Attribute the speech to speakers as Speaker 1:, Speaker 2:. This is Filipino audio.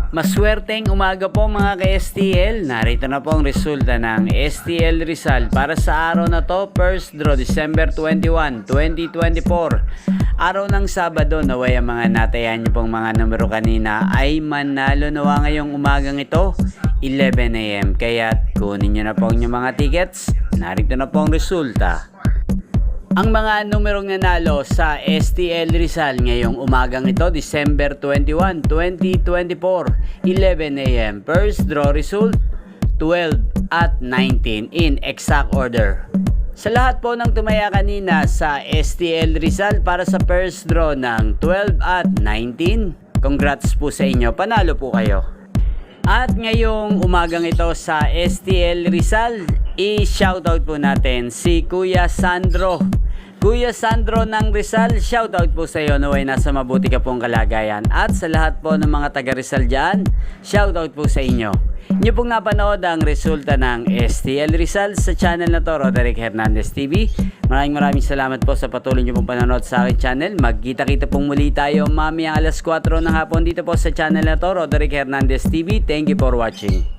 Speaker 1: Maswerteng umaga po mga ka-STL. Narito na po ang resulta ng STL Rizal para sa araw na to, first draw December 21, 2024. Araw ng Sabado, naway ang mga natayan niyo pong mga numero kanina ay manalo nawa ngayong umagang ito, 11 AM. Kaya kunin niyo na po ang inyong mga tickets. Narito na po ang resulta. Ang mga numerong nanalo sa STL Rizal ngayong umagang ito, December 21, 2024, 11 AM. First draw result, 12 at 19 in exact order. Sa lahat po ng tumaya kanina sa STL Rizal para sa first draw ng 12 at 19, congrats po sa inyo, panalo po kayo. At ngayong umagang ito sa STL Rizal, i-shoutout po natin si Kuya Sandro. Kuya Sandro ng Rizal, shoutout po sa iyo, naway nasa mabuti ka pong kalagayan. At sa lahat po ng mga taga Rizal dyan, shoutout po sa inyo. Inyo pong napanood ang resulta ng STL Rizal sa channel na to, Roderick Hernandez TV. Maraming salamat po sa patuloy nyo pong panonood sa aking channel. Magkita-kita pong muli tayo mamayang alas 4 ng hapon dito po sa channel na to, Roderick Hernandez TV. Thank you for watching.